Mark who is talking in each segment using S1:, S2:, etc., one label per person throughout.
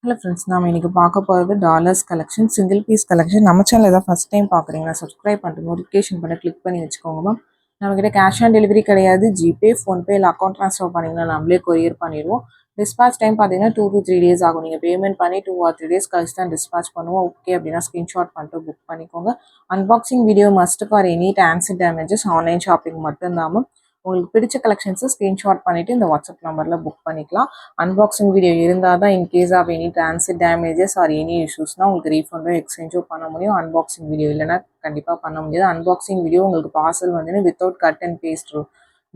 S1: Hello friends, நாம் இன்றைக்கி பார்க்க போகிறது dollars collection, single piece collection. நம்ம சேனல் ஏதாவது ஃபஸ்ட் டைம் பார்க்குறீங்கன்னா சப்ஸ்கிரைப் பண்ணிட்டு நோட்டிஃபிகேஷன் பண்ணி கிளிக் பண்ணி வச்சுக்கோங்க மேம். நம்மக்கிட்ட கேஷ் ஆன் டெலிவரி கிடையாது. ஜிபே, ஃபோன்பே இல்லை அக்கௌண்ட் ட்ரான்ஸ்ஃபர் பண்ணிங்கன்னா நம்மளே கொரியர் பண்ணிடுவோம். டிஸ்பாச் டைம் பார்த்தீங்கன்னா 2 to 3 days ஆகும். நீங்கள் பேமெண்ட் பண்ணி 2 or 3 days கழிச்சு தான் டிஸ்பாச் பண்ணுவோம். ஓகே அப்படின்னா ஸ்க்ரீன்ஷாட் பண்ணிட்டு புக் பண்ணிக்கோங்க. Unboxing video must for any transit damages. Online shopping மட்டும்தான் மேம். உங்களுக்கு பிடிச்ச கலெக்ஷன்ஸை ஸ்க்ரீன்ஷாட் பண்ணிவிட்டு இந்த வாட்ஸ்அப் நம்பரில் புக் பண்ணிக்கலாம். அன்பாக்சிங் வீடியோ இருந்தால் தான் in case of any transit damages or any இஷ்யூஸ்னால் உங்களுக்கு ரீஃபண்டோ எக்ஸ்சேஞ்சோ பண்ண முடியும். அன்பாக்சிங் வீடியோ இல்லைனா கண்டிப்பாக பண்ண முடியாது. அன்பாக்சிங் வீடியோ உங்களுக்கு பார்சல் வந்து without cut and paste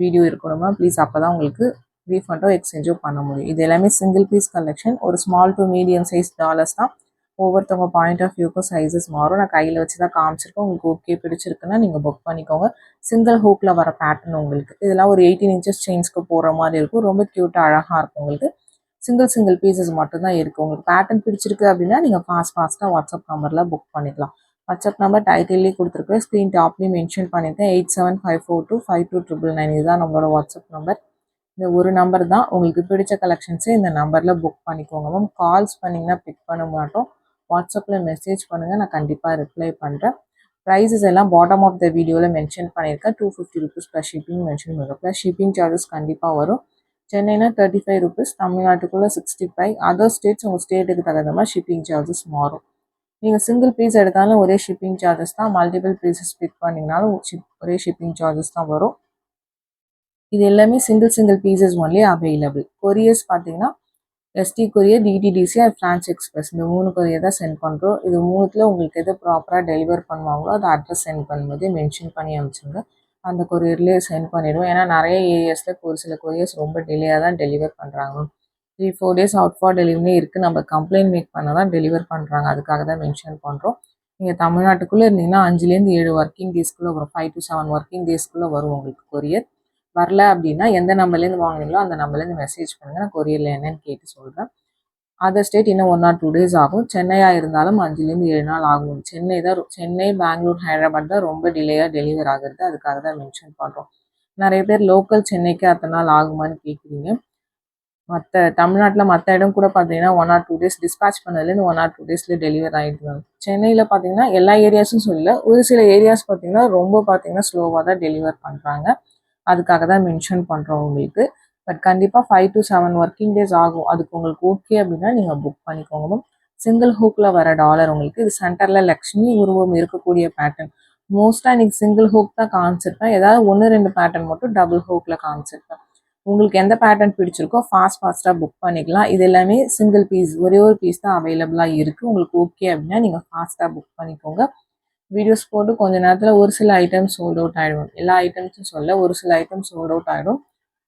S1: video இருக்கணுமா ப்ளீஸ், அப்போ தான் உங்களுக்கு ரீஃபண்டோ எக்ஸ்சேஞ்சோ பண்ண முடியும். இது எல்லாமே சிங்கிள் பீஸ் கலெக்ஷன். ஒரு small to medium size dollars தான். ஒவ்வொருத்தவங்க பாயிண்ட் ஆஃப் வியூக்கும் சைஸஸ் மாறும். நான் கையில் வச்சு தான் காமிச்சிருக்கேன். உங்களுக்கு ஓகே பிடிச்சிருக்குன்னா நீங்கள் புக் பண்ணிக்கோங்க. சிங்கிள் ஹூக்கில் வர பேட்டர்ன் உங்களுக்கு இதெல்லாம் ஒரு 18 inches செயின்ஸ்க்கு போகிற மாதிரி இருக்கும். ரொம்ப க்யூட்டாக அழகாக இருக்கும். உங்களுக்கு சிங்கிள் பீசஸ் மட்டும்தான் இருக்குது. உங்களுக்கு பேட்டர்ன் பிடிச்சிருக்கு அப்படின்னா நீங்கள் ஃபாஸ்ட்டாக வாட்ஸ்அப் நம்பரில் புக் பண்ணிக்கலாம். வாட்ஸ்அப் நம்பர் டைட்டில்லேயே கொடுத்துருக்கேன், ஸ்க்ரீன் டாப்லேயும் மென்ஷன் பண்ணியிருக்கேன். 8754252999 இதுதான் நம்மளோட வாட்ஸ்அப் நம்பர். இந்த ஒரு நம்பர் தான். உங்களுக்கு பிடிச்ச கலெக்ஷன்ஸை இந்த நம்பரில் புக் பண்ணிக்கோங்க மேம். கால்ஸ் பண்ணிங்கன்னா பிக் பண்ண மாட்டோம். வாட்ஸ்அப்பில் மெசேஜ் பண்ணுங்கள், நான் கண்டிப்பாக ரிப்ளை பண்ணுறேன். ப்ரைஸஸ் எல்லாம் பாட்டம் ஆஃப் த வீடியோவில் மென்ஷன் பண்ணியிருக்கேன். 250 rupees ப்ளஸ் ஷிப்பிங் மென்ஷன் பண்ணியிருக்கேன். ப்ளஸ் ஷிப்பிங் சார்ஜஸ் கண்டிப்பாக வரும். சென்னைனா 35 rupees, தமிழ்நாட்டுக்குள்ளே 65, அதர் ஸ்டேட்ஸ் உங்கள் ஸ்டேட்டுக்கு தகுந்த மாதிரி ஷிப்பிங் சார்ஜஸ் மாறும். நீங்கள் சிங்கிள் பீஸ் எடுத்தாலும் ஒரே ஷிப்பிங் சார்ஜஸ் தான். மல்டிபிள் பீசஸ் பிக் பண்ணிங்கனாலும் ஒரே ஷிப்பிங் சார்ஜஸ் தான் வரும். இது எல்லாமே single pieces only available. Couriers பார்த்தீங்கன்னா ST courier, DTDC or Franch Express, இந்த 3 கொரியர் தான் சென்ட் பண்ணுறோம். இது 3த்தில் உங்களுக்கு எது ப்ராப்பராக டெலிவர் பண்ணுவாங்களோ அது அட்ரஸ் சென்ட் பண்ணும்போது மென்ஷன் பண்ணி அனுப்பிச்சுங்க. அந்த கொரியர்லேயே சென்ட் பண்ணிவிடுவோம். ஏன்னா நிறைய ஏரியாஸில் ஒரு சில கொரியர்ஸ் ரொம்ப டிலேயாக தான் டெலிவர் பண்ணுறாங்க. 3-4 days அவுட் ஃபார் டெலிவரி இருக்குது. நம்ம கம்ப்ளைண்ட் மேக் பண்ண தான் டெலிவர் பண்ணுறாங்க. அதுக்காக தான் மென்ஷன் பண்ணுறோம். நீங்கள் தமிழ்நாட்டுக்குள்ளே இருந்தீங்கன்னா 5லேருந்து 7 ஒர்க்கிங் டேஸ்க்குள்ளே வரும். 5 to 7 ஒர்க்கிங் டேஸ்க்குள்ளே வரும் உங்களுக்கு கொரியர். வரல அப்படின்னா எந்த நம்பர்லேருந்து வாங்கினீங்களோ அந்த நம்பர்லேருந்து மெசேஜ் பண்ணுங்கள், நான் கொரியரில் என்னன்னு கேட்டு சொல்கிறேன். அதர் ஸ்டேட் இன்னும் 1 or 2 days ஆகும். சென்னையாக இருந்தாலும் 5லேருந்து 7 நாள் ஆகும். சென்னை, பெங்களூர், ஹைதராபாத் தான் ரொம்ப டிலேயாக டெலிவர் ஆகுறது. அதுக்காக தான் மென்ஷன் பண்ணுறோம். நிறைய பேர் லோக்கல் சென்னைக்கு அத்தனை நாள் ஆகுமான்னு கேட்குறீங்க. மற்ற தமிழ்நாட்டில் மற்ற இடம் கூட பார்த்தீங்கன்னா 1 or 2 days டிஸ்பேச் பண்ணதுலேருந்து 1 or 2 daysலேயே டெலிவர் ஆகிடுவாங்க. சென்னையில் பார்த்தீங்கன்னா எல்லா ஏரியாஸும் சொல்லல, ஒரு சில ஏரியாஸ் பார்த்தீங்கன்னா ரொம்ப பார்த்தீங்கன்னா ஸ்லோவாக தான் டெலிவர் பண்ணுறாங்க. அதுக்காக தான் மென்ஷன் பண்ணுறோம் உங்களுக்கு. பட் கண்டிப்பாக 5 to 7 ஒர்க்கிங் டேஸ் ஆகும். அதுக்கு உங்களுக்கு ஓகே அப்படின்னா நீங்கள் புக் பண்ணிக்கோங்க மேம். சிங்கிள் ஹூக்கில் வர டாலர் உங்களுக்கு. இது சென்டரில் லக்ஷ்மி உருவம் இருக்கக்கூடிய பேட்டர்ன். மோஸ்ட்டாக இன்றைக்கி சிங்கிள் ஹூக் தான் காமிச்சிருப்பேன். ஏதாவது 1-2 பேட்டர்ன் மட்டும் டபுள் ஹூக்கில் காமிச்சிருப்பேன். உங்களுக்கு எந்த பேட்டர்ன் பிடிச்சிருக்கோ ஃபாஸ்ட்டாக புக் பண்ணிக்கலாம். இது எல்லாமே சிங்கிள் பீஸ், ஒரே ஒரு பீஸ் தான் அவைலபிளாக இருக்குது. உங்களுக்கு ஓகே அப்படின்னா நீங்கள் ஃபாஸ்ட்டாக புக் பண்ணிக்கோங்க. வீடியோஸ் போட்டு கொஞ்ச நேரத்தில் ஒரு சில ஐட்டம்ஸ் சோல்ட் அவுட் ஆகிடும். எல்லா ஐட்டம்ஸும் சொல்ல, ஒரு சில ஐட்டம்ஸ் சோல்ட் அவுட் ஆகிடும்.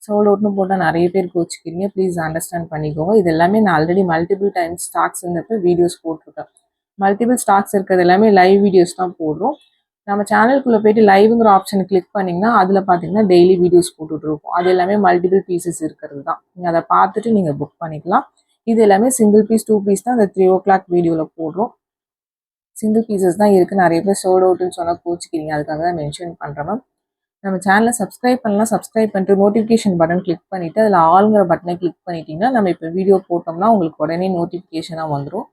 S1: சோல்ட் அவுட்னு போட்டால் நிறைய பேர் கோச்சிக்கிறீங்க, ப்ளீஸ் அண்டர்ஸ்டாண்ட் பண்ணிக்கோங்க. இது எல்லாமே நான் ஆல்ரெடி மல்டிபிள் டைம்ஸ் ஸ்டாக்ஸ் இருந்தப்போ வீடியோஸ் போட்டிருக்கேன். மல்டிபிள் ஸ்டாக்ஸ் இருக்கிறது எல்லாமே லைவ் வீடியோஸ் தான் போடுறோம். நம்ம சேனலுக்குள்ளே போய்ட்டு லைவுங்கிற ஆப்ஷனை கிளிக் பண்ணிங்கன்னா அதில் பார்த்தீங்கன்னா டெய்லி வீடியோஸ் போட்டுட்ருக்கோம். அது எல்லாமே மல்டிபிள் பீசஸ் இருக்கிறது தான். நீங்கள் அதை பார்த்துட்டு நீங்கள் புக் பண்ணிக்கலாம். இது எல்லாமே சிங்கிள் பீஸ் 2 பீஸ் தான் அந்த 3 o'clock வீடியோவில் போடுறோம். சிங்கிள் பீசஸ் தான் இருக்குது. நிறைய பேர் சோல்ட் அவுட்டுன்னு சொன்னால் கோச்சிக்கிறீங்க, அதுக்காக தான் மென்ஷன் பண்ணுறேன் மேம். நம்ம சேனலை சப்ஸ்கிரைப் பண்ணலாம். சப்ஸ்கிரைப் பண்ணிட்டு நோட்டிஃபிகேஷன் பட்டன் கிளிக் பண்ணிவிட்டு அதில் ஆளுங்கிற பட்டனை கிளிக் பண்ணிட்டீங்கன்னா நம்ம இப்போ வீடியோ போட்டோம்னா உங்களுக்கு உடனே நோட்டிஃபிகேஷனாக வந்துடும்.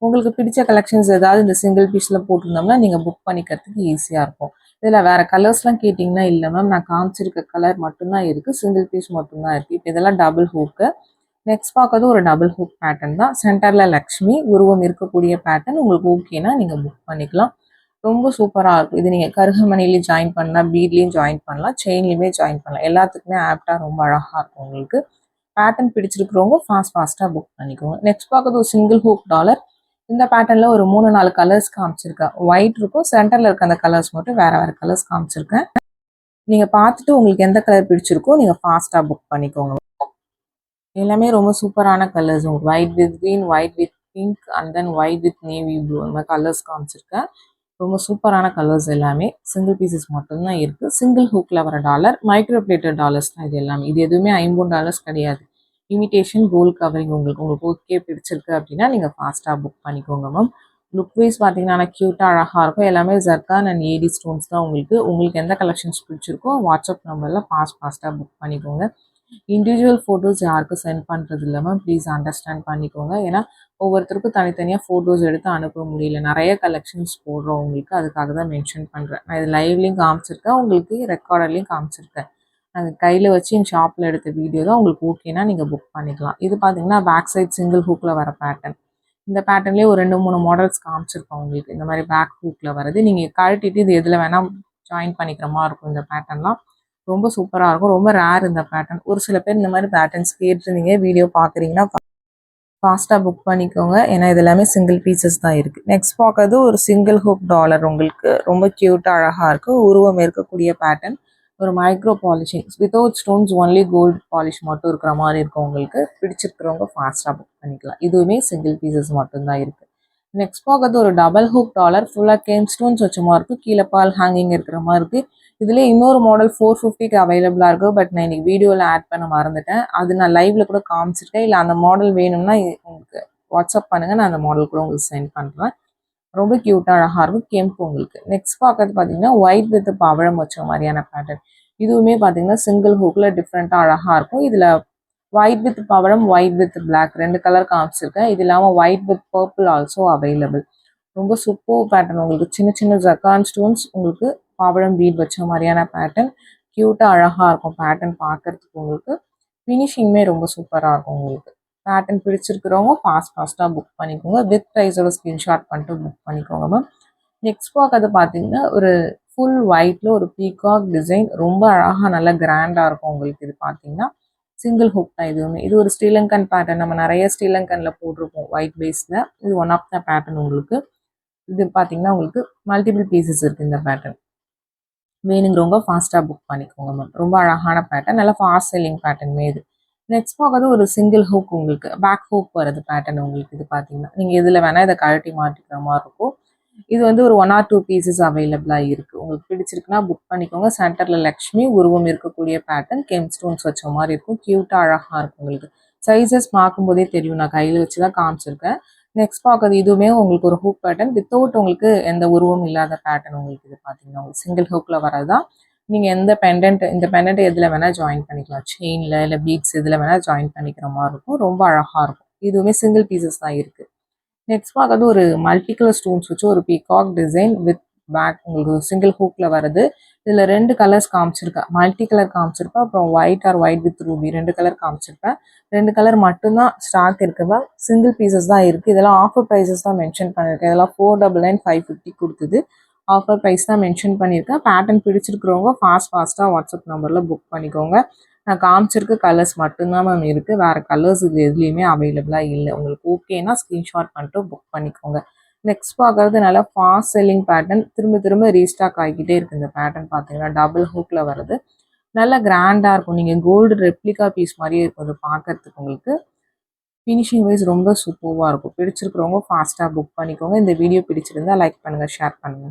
S1: உங்களுக்கு பிடிச்ச கலெக்ஷன்ஸ் ஏதாவது இந்த சிங்கிள் பீஸில் போட்டிருந்தோம்னா நீங்கள் புக் பண்ணிக்கிறதுக்கு ஈஸியாக இருக்கும். இதில் வேறு கலர்ஸ்லாம் கேட்டிங்கன்னா இல்லை மேம், நான் காமிச்சிருக்க கலர் மட்டும்தான் இருக்குது, சிங்கிள் பீஸ் மட்டும்தான் இருக்குது. இப்போ இதெல்லாம் டபுள் ஹூக்கு. நெக்ஸ்ட் பார்க்கறது ஒரு டபுள் ஹூக் பேட்டர்ன் தான். சென்டரில் லக்ஷ்மி உருவம் இருக்கக்கூடிய பேட்டர்ன். உங்களுக்கு ஓகேனா நீங்கள் புக் பண்ணிக்கலாம். ரொம்ப சூப்பராக இருக்கும். இது நீங்கள் கருகமணிலையும் ஜாயின் பண்ணலாம், பீட்லேயும் ஜாயின் பண்ணலாம், செயின்லேயுமே ஜாயின் பண்ணலாம். எல்லாத்துக்குமே ஆப்டாக ரொம்ப அழகாக இருக்கும். உங்களுக்கு பேட்டர்ன் பிடிச்சிருக்கிறவங்க ஃபாஸ்ட்டாக புக் பண்ணிக்கோங்க. நெக்ஸ்ட் பார்க்கறது ஒரு சிங்கிள் ஹூக் டாலர். இந்த பேட்டர்னில் ஒரு 3-4 கலர்ஸ் காமிச்சிருக்கேன். ஒயிட் இருக்கும், சென்டரில் இருக்க அந்த கலர்ஸ் மட்டும் வேறு கலர்ஸ் காமிச்சிருக்கேன். நீங்கள் பார்த்துட்டு உங்களுக்கு எந்த கலர் பிடிச்சிருக்கோ நீங்கள் ஃபாஸ்ட்டாக புக் பண்ணிக்கோங்க. எல்லாமே ரொம்ப சூப்பரான கலர்ஸ். உங்களுக்கு white with green, white with pink and then white with navy blue அந்த மாதிரி கலர்ஸ் காமிச்சிருக்கேன். ரொம்ப சூப்பரான கலர்ஸ் எல்லாமே. சிங்கிள் பீசஸ் மட்டும்தான் இருக்குது. சிங்கிள் ஹூக்கில் வர டாலர், மைக்ரோ பிளேட்டட் டாலர்ஸ் தான் இது எல்லாமே. இது எதுவுமே $50 கிடையாது. Imitation gold covering. உங்களுக்கு ஓகே பிடிச்சிருக்கு அப்படின்னா நீங்கள் ஃபாஸ்ட்டாக புக் பண்ணிக்கோங்க மேம். லுக் வைஸ் பார்த்தீங்கன்னா க்யூட்டாக அழகாக இருக்கும். எல்லாமே ஜர்கான் அண்ட் ஏடி ஸ்டோன்ஸ் தான் உங்களுக்கு எந்த கலெக்ஷன்ஸ் பிடிச்சிருக்கோ வாட்ஸ்அப் நம்பரில் ஃபாஸ்ட்டாக புக் பண்ணிக்கோங்க. இண்டிவிஜுவல் ஃபோட்டோஸ் யாருக்கும் சென்ட் பண்ணுறது இல்லாமல் ப்ளீஸ் அண்டர்ஸ்டாண்ட் பண்ணிக்கோங்க. ஏன்னா ஒவ்வொருத்தருக்கும் தனித்தனியாக ஃபோட்டோஸ் எடுத்து அனுப்ப முடியல. நிறைய கலெக்ஷன்ஸ் போடுறோம் உங்களுக்கு. அதுக்காக தான் மென்ஷன் பண்ணுறேன். நான் இது லைவ்லேயும் காமிச்சிருக்கேன், உங்களுக்கு ரெக்கார்டர்லேயும் காமிச்சிருக்கேன். நாங்கள் கையில் வச்சு என் ஷாப்பில் எடுத்த வீடியோ தான். உங்களுக்கு ஓகேனா நீங்கள் புக் பண்ணிக்கலாம். இது பார்த்தீங்கன்னா பேக் சைட் சிங்கிள் ஹூக்கில் வர பேட்டர்ன். இந்த பேட்டர்ன்லேயே ஒரு 2-3 மாடல்ஸ் காமிச்சிருக்கோம் உங்களுக்கு. இந்த மாதிரி பேக் ஹூக்கில் வருது. நீங்கள் கழட்டிட்டு இது எதில் வேணால் ஜாயின் பண்ணிக்கிற மாதிரி இருக்கும். இந்த பேட்டர்ன்லாம் ரொம்ப சூப்பராக இருக்கும். ரொம்ப ரேர் இந்த பேட்டர்ன். ஒரு சில பேர் இந்த மாதிரி பேட்டர்ன்ஸ் கேட்டிருந்தீங்க. வீடியோ பார்க்குறீங்கன்னா ஃபாஸ்ட்டாக புக் பண்ணிக்கோங்க. ஏன்னா இது எல்லாமே சிங்கிள் பீசஸ் தான் இருக்குது. நெக்ஸ்ட் பார்க்கறது ஒரு சிங்கிள் ஹூக் டாலர். உங்களுக்கு ரொம்ப க்யூட்டாக அழகாக இருக்குது. உருவம் இருக்கக்கூடிய பேட்டர்ன். ஒரு micro polishing without stones, only gold polish மட்டும் இருக்கிற மாதிரி இருக்கும். உங்களுக்கு பிடிச்சிருக்கிறவங்க ஃபாஸ்ட்டாக புக் பண்ணிக்கலாம். இதுவுமே சிங்கிள் பீசஸ் மட்டும்தான் இருக்குது. நெக்ஸ்ட் பார்க்கறது ஒரு டபுள் ஹூக் டாலர். ஃபுல்லாக கேம் ஸ்டோன்ஸ் வச்ச மாதிரி இருக்குது. கீழே பால் ஹேங்கிங் இருக்கிற மாதிரி இருக்குது. இதுலேயே இன்னொரு மாடல் 450க்கு அவைலபிளாக இருக்குது. பட் நான் இன்றைக்கி வீடியோவில் ஆட் பண்ண மறந்துட்டேன். அது நான் லைவில் கூட காமிச்சிருக்கேன். இல்லை அந்த மாடல் வேணும்னா உங்களுக்கு வாட்ஸ்அப் பண்ணுங்கள், நான் அந்த மாடல் கூட உங்களுக்கு சென்ட் பண்ணுறேன். ரொம்ப க்யூட்டாக அழகாக இருக்கும். கெம்பு உங்களுக்கு. நெக்ஸ்ட் பார்க்கறது பார்த்தீங்கன்னா ஒயிட் வித் பவழம் வச்ச மாதிரியான பேட்டர்ன். இதுவுமே பார்த்தீங்கன்னா சிங்கிள் ஹூக்கில் டிஃப்ரெண்ட்டாக அழகாக இருக்கும். இதில் ஒயிட் வித் பவழம், ஒயிட் வித் பிளாக் 2 கலர் காமிச்சிருக்கேன். இது இல்லாமல் white with purple also available. ரொம்ப சூப்பர் பேட்டர்ன். உங்களுக்கு சின்ன சின்ன ஜக்கான் ஸ்டோன்ஸ், உங்களுக்கு பவழம் பீட் வச்ச மாதிரியான பேட்டர்ன். க்யூட்டாக அழகாக இருக்கும் பேட்டர்ன் பார்க்குறதுக்கு. உங்களுக்கு ஃபினிஷிங்குமே ரொம்ப சூப்பராக இருக்கும். உங்களுக்கு பேட்டர்ன் பிடிச்சிருக்கிறவங்க ஃபாஸ்ட்டாக புக் பண்ணிக்கோங்க. வித் ப்ரைஸோட ஸ்க்ரீன்ஷாட் பண்ணிட்டு புக் பண்ணிக்கோங்க மேம். நெக்ஸ்ட் பார்க்கறது பார்த்தீங்கன்னா ஒரு ஃபுல் ஒயிட்டில் ஒரு பீகாக் டிசைன். ரொம்ப அழகாக நல்லா கிராண்டாக இருக்கும் உங்களுக்கு. இது பார்த்தீங்கன்னா சிங்கிள் ஹுக் தான் இதுவுமே. இது ஒரு ஸ்ரீலங்கன் பேட்டர்ன். நம்ம நிறைய ஸ்ரீலங்கனில் போட்டிருப்போம் ஒயிட் பேஸில். இது ஒன் ஆஃப் த பேட்டர்ன் உங்களுக்கு. இது பார்த்தீங்கன்னா உங்களுக்கு மல்டிபிள் பீசஸ் இருக்குது இந்த பேட்டர்ன். வேணுங்கிறவங்க ஃபாஸ்ட்டாக புக் பண்ணிக்கோங்க மேம். ரொம்ப அழகான பேட்டர்ன், நல்லா ஃபாஸ்ட் செல்லிங் பேட்டர்னுமே இது. நெக்ஸ்ட் பார்க்கறது ஒரு சிங்கிள் ஹூக் உங்களுக்கு. பேக் ஹூக் வருது பேட்டர்ன் உங்களுக்கு. இது பார்த்தீங்கன்னா நீங்கள் இதில் வேணால் இதை கழட்டி மாட்டிக்கிற மாதிரி இருக்கும். இது வந்து ஒரு 1 or 2 பீசஸ் அவைலபிளாக இருக்குது. உங்களுக்கு பிடிச்சிருக்குன்னா புக் பண்ணிக்கோங்க. சென்டரில் லக்ஷ்மி உருவம் இருக்கக்கூடிய பேட்டர்ன். கெம் ஸ்டோன்ஸ் வச்ச மாதிரி இருக்கும். க்யூட்டாக அழகாக இருக்கும் உங்களுக்கு. சைஸஸ் பார்க்கும்போதே தெரியும். நான் கையில் வச்சு தான் காமிச்சிருக்கேன். நெக்ஸ்ட் பார்க்கறது இதுவுமே உங்களுக்கு ஒரு ஹூக் பேட்டர்ன். வித்தவுட் உங்களுக்கு எந்த உருவம் இல்லாத பேட்டர்ன் உங்களுக்கு. இது பார்த்தீங்கன்னா உங்களுக்கு சிங்கிள் ஹூக்கில் வரதான். நீங்கள் எந்த பெண்டன்ட், இந்த பெண்டன்ட் எதில் வேணால் ஜாயின் பண்ணிக்கலாம். செயினில் இல்லை பீட்ஸ் இதில் வேணால் ஜாயின் பண்ணிக்கிற மாதிரி இருக்கும். ரொம்ப அழகாக இருக்கும். இதுவுமே சிங்கிள் பீசஸ் தான் இருக்குது. நெக்ஸ்ட் பார்க்கறது ஒரு மல்டி கலர் ஸ்டோன்ஸ் வச்சு ஒரு பீகாக் டிசைன் வித் பேக். உங்களுக்கு சிங்கிள் ஹூக்கில் வருது. இதில் 2 கலர்ஸ் காமிச்சிருக்கேன். மல்டி கலர் காமிச்சிருப்பேன், அப்புறம் white or white with ruby 2 colour காமிச்சிருப்பேன். 2 கலர் மட்டும்தான் ஸ்டாக் இருக்குதா. சிங்கிள் பீசஸ் தான் இருக்குது. இதெல்லாம் ஆஃபர் ப்ரைஸஸ் தான் மென்ஷன் பண்ணியிருக்கேன். இதெல்லாம் 499 550 கொடுத்தது. ஆஃபர் ப்ரைஸ் தான் மென்ஷன் பண்ணியிருக்கேன். பேட்டர்ன் பிடிச்சிருக்கிறவங்க ஃபாஸ்ட்டாக வாட்ஸ்அப் நம்பரில் புக் பண்ணிக்கோங்க. நான் காமிச்சிருக்க கலர்ஸ் மட்டும்தான் மேம் இருக்குது. வேறு கலர்ஸ் இது எதுலேயுமே அவைலபிளாக இல்லை. உங்களுக்கு ஓகேனா ஸ்க்ரீன்ஷாட் பண்ணிட்டு புக் பண்ணிக்கோங்க. நெக்ஸ்ட் பார்க்குறது நல்லா ஃபாஸ்ட் செல்லிங் பேட்டர்ன். திரும்ப ரீஸ்டாக் ஆகிக்கிட்டே இருக்குது. இந்த பேட்டர்ன் பார்த்தீங்கன்னா டபுள் ஹூக்கில் வருது. நல்லா கிராண்டாக இருக்கும். நீங்கள் கோல்டு ரெப்ளிகா பீஸ் மாதிரியே இருக்கும் அது பார்க்குறதுக்கு. உங்களுக்கு ஃபினிஷிங் வைஸ் ரொம்ப சூப்பராக இருக்கும். பிடிச்சிருக்கிறவங்க ஃபாஸ்ட்டாக புக் பண்ணிக்கோங்க. இந்த வீடியோ பிடிச்சிருந்தா லைக் பண்ணுங்கள், ஷேர் பண்ணுங்கள்.